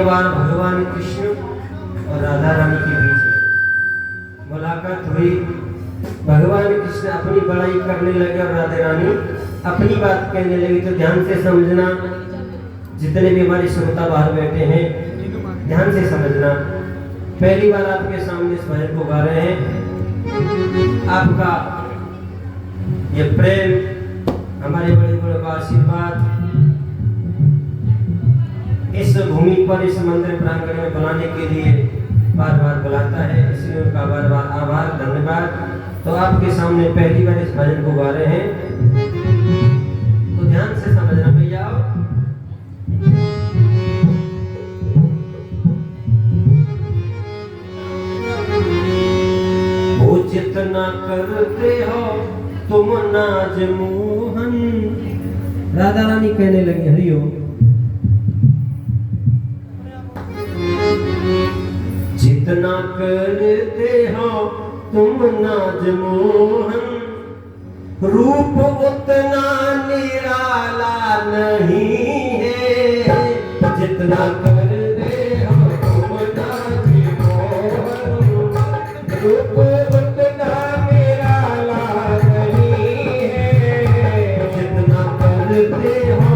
बार भगवान कृष्ण और राधा रानी के बीच मुलाकात हुई। भगवान कृष्ण अपनी बड़ाई करने लगे और राधा रानी अपनी बात कहने लगी। तो ध्यान से समझना, जितने भी हमारे श्रोता बाहर बैठे हैं ध्यान से समझना। पहली बार आपके सामने इस भजन को गा रहे हैं। आपका ये प्रेम, हमारे बड़े बड़े का आशीर्वाद इस भूमि पर, इस मंदिर प्रांगण में बुलाने के लिए बार बार बुलाता है, इसलिए उनका बार बार आभार, धन्यवाद। तो आपके सामने पहली बार इस भजन को गा रहे हैं, तो ध्यान से समझना भैया। वो जितना करते हो तुम नाज मोहन, राधा रानी कहने लगी हरिओम। जितना करते हो तुम नाज मोहन, रूप उतना निराला नहीं है। जितना करते हो तुम नाज मोहन, रूप उतना निराला नहीं है। जितना करते हो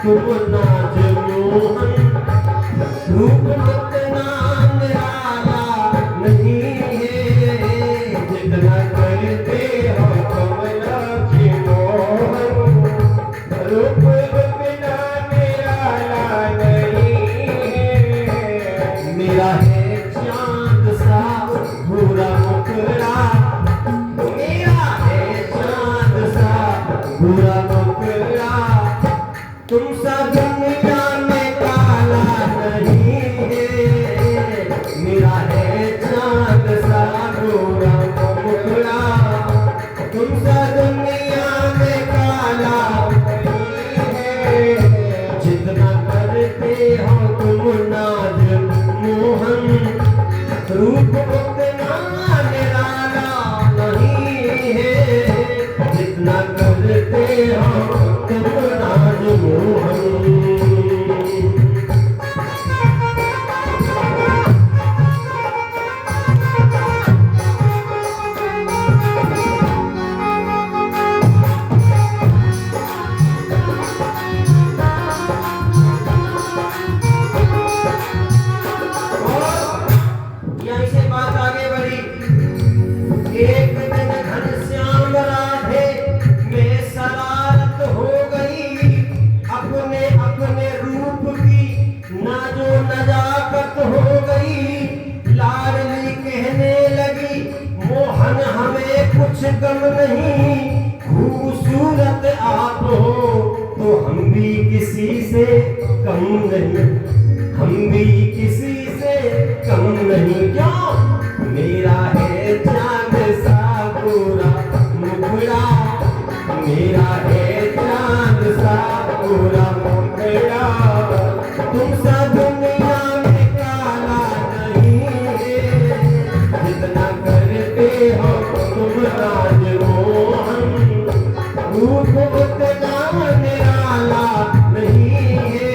तुम नाज मोहन, रूप उतना तुम सा दुनिया में काला नहीं है। मेरा है चांद सा गोरा मुखड़ा, तुम सा दुनिया में काला नहीं है। जितना करते हो तुम नाज मोहन, रूप उतना निराला नहीं है। जितना करते हो तुम नाज मोहन। यहीं से बात आगे बढ़ी। एक दिन घनश्याम राधे में शरारत हो गई। अपने अपने रूप की नाजो नजाकत हो गई। लाडली कहने लगी मोहन हमें कुछ गम नहीं, खूबसूरत आप हो तो हम भी किसी से कम नहीं, हम भी किसी से कम नहीं। क्यों? मेरा है चांद सा गोरा मुखड़ा, मेरा है चांद सा गोरा मुखड़ा, तुम सा दुनिया में काला नहीं है। जितना करते हो तुम नाज मोहन, रूप उतना निराला नहीं है।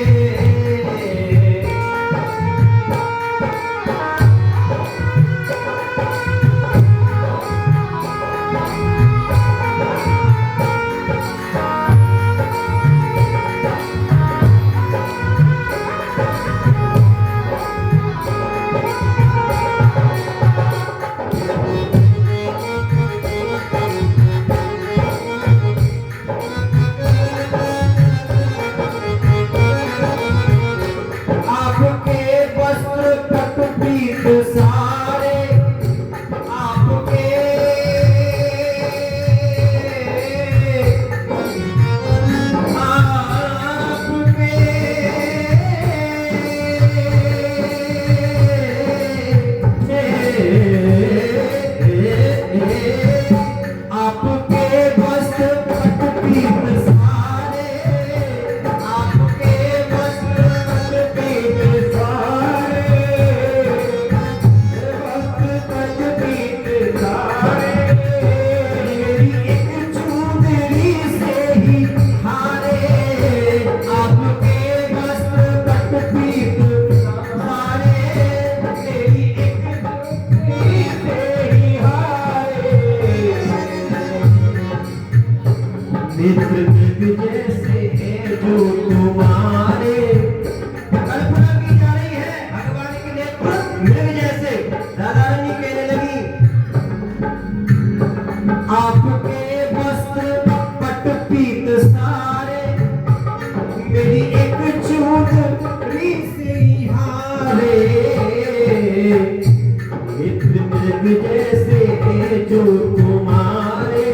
मृग जैसे है जो तुम्हारे,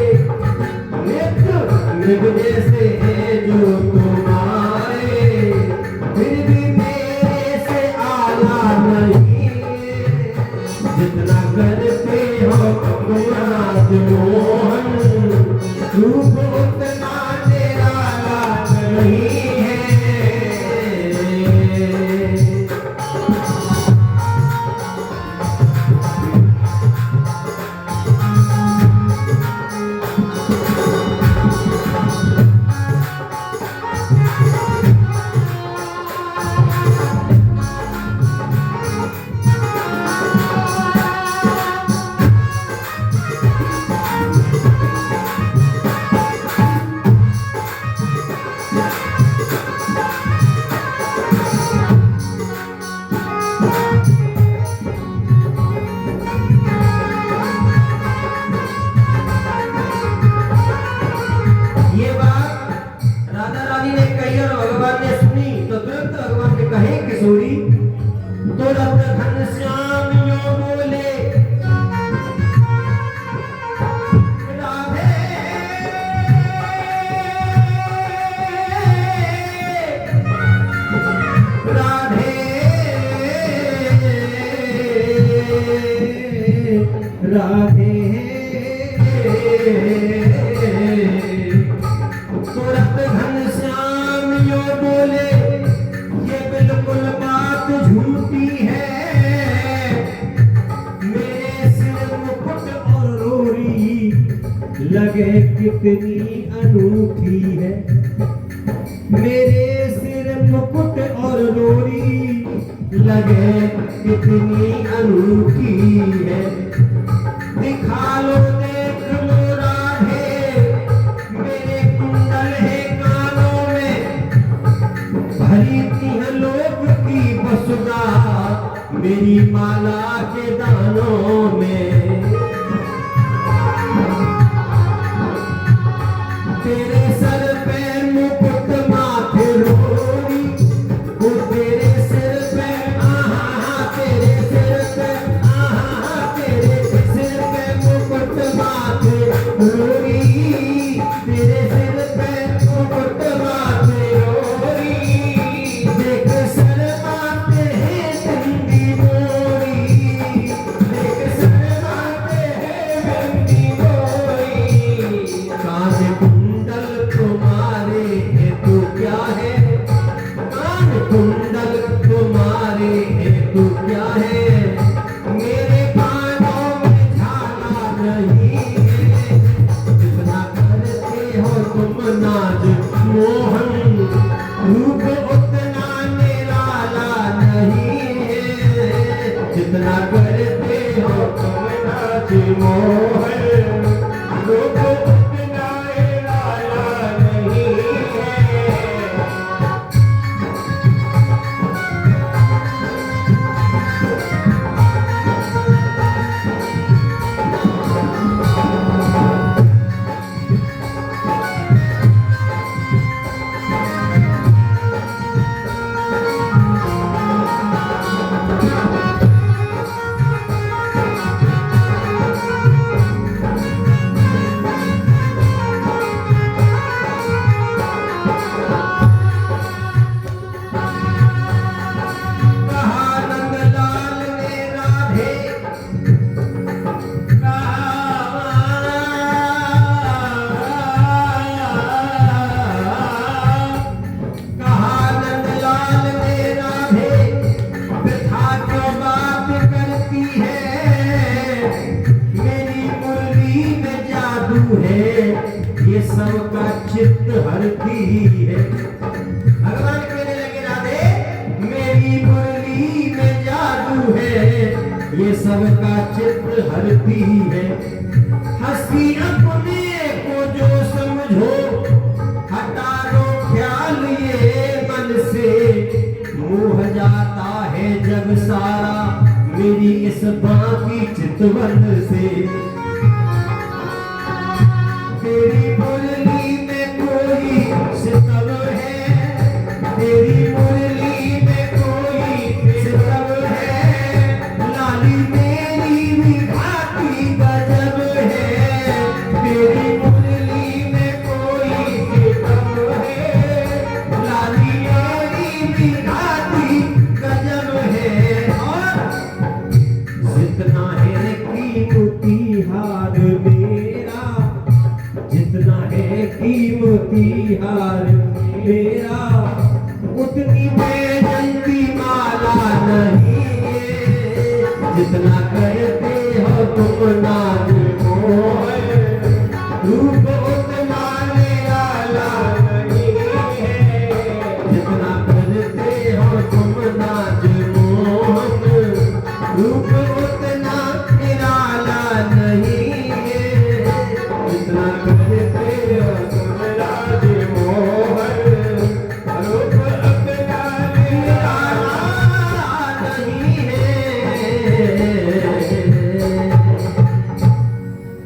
नेत्र मृग जैसे है जो तुम्हारे, फिर भी मेरे से आला नहीं। जितना करते हो तुम राज मोहन, रूप उतना निराला नहीं है। ये बात राधा रानी ने कही और भगवान ने सुनी तो तुरंत भगवान ने कहे किशोरी तो रत्न घनश्याम यो बोले राधे राधे राधे। तुरंत घनश्याम यो बोले ये बिल्कुल बात झूठी है, मेरे सिर मुकुट और रोरी लगे कितनी अनूठी है, मेरे सिर मुकुट और रोरी लगे कितनी अनूठी है। दिखा लो देख लो राधे मेरे कुंडल है कानों में, भरी थी लोक की बसुधा मेरी माला के दानों में। तेरे सर पे मुकुट माथे रोरी, वो तेरे सिर पे आहा, तेरे सिर पे आहा, तेरे सिर पे मुकुट माथे रोरी, तेरे सिर पे मुकुट माथे रोरी। देख सर माथे हैं चंदी मोरी, देख सर माथे हैं चंदी मोरी। कान कुंडल तुम्हारे है तो क्या है, कान कुंडल तुम्हारे है तो क्या है, मेरे कानों में झाला नहीं है। जितना करते हो तुम नाज मोहन, रूप उतना निराला नहीं है। जितना करते हो तुम नाज मोहन, रूप उतना निराला नहीं है। ये सबका चित्त हरती है। भगवान कहने लगे राधे मेरी मुरली में जादू है, ये सबका चित्त हरती है। हंसी अपने को जो समझो, हटा लो ख्याल ये मन से, मोह जाता है जग सारा मेरी इस बाकी चितवन से। तेरी मुरली में कोई सितम है, तेरी मुरली में कोई सितम है, लाली मेरी भी की हार मेरा उतनी बेजंती माला नहीं है जितना करते हो तुम नाज मोहर रूप उतना निराला नहीं है जितना करते हो तुम नाज मोहन रूप उतना निराला नहीं है जितना करते हो तुम नाज मोहन रूप उतना निराला नहीं है।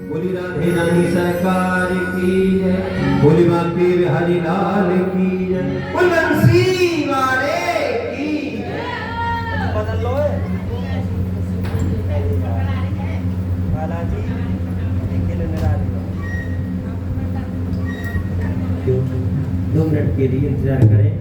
बोली राधे रानी सरकार की जय, बोली बांके बिहारी लाल की जय, बोल बंसी वाले की जय। बदल लो बालाजी अकेले मेरा 2 मिनट के लिए इंतजार करें।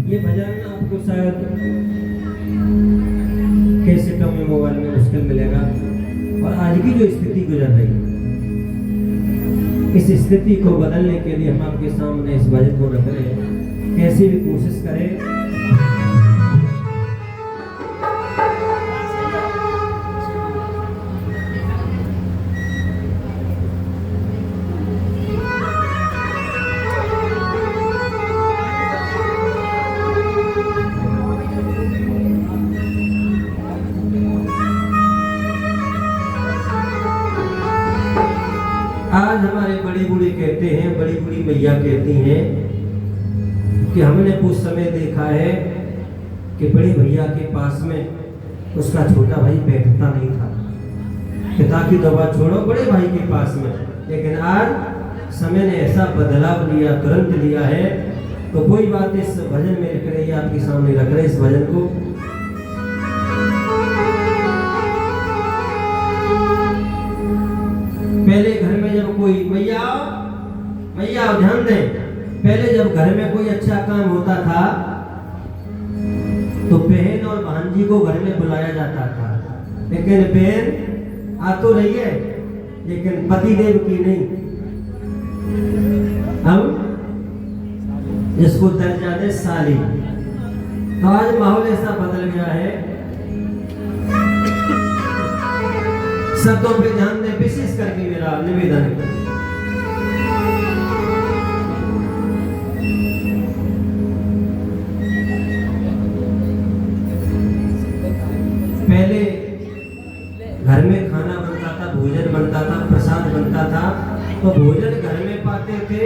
ये भजन आपको शायद कैसेटों में मोबाइल में मुश्किल मिलेगा और आज की जो स्थिति गुजर रही है इस स्थिति को बदलने के लिए हम आपके सामने इस भजन को रख रहे हैं। कैसे भी कोशिश करें आज हमारे बड़ी बूढ़ी कहते हैं, बड़ी बूढ़ी मैया कहती हैं कि हमने कुछ समय देखा है कि बड़े भैया के पास में उसका छोटा भाई बैठता नहीं था कि ताकि दवा छोड़ो बड़े भाई के पास में, लेकिन आज समय ने ऐसा बदलाव लिया, तुरंत लिया है। तो कोई बात इस भजन में लिख रही है, आपके सामने रख रहे इस भजन को। पहले घर में जब कोई मैया ध्यान दें, पहले जब घर में कोई अच्छा काम होता था तो बहन और भांजी को घर में बुलाया जाता था, लेकिन बहन आ तो रही है लेकिन पतिदेव की नहीं। अब जिसको दर्जा दे साली। तो आज माहौल ऐसा बदल गया है। शब्दों पे ध्यान दें, विशेष करके मेरा निवेदन है। पहले घर में खाना बनता था, भोजन बनता था, प्रसाद बनता था, तो भोजन घर में पाते थे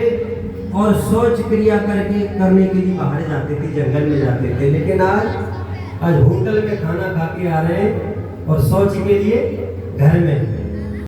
और शौच क्रिया करने के लिए बाहर जाते थे, जंगल में जाते थे। लेकिन आज होटल में खाना खा के आ रहे हैं और शौच के लिए घर में।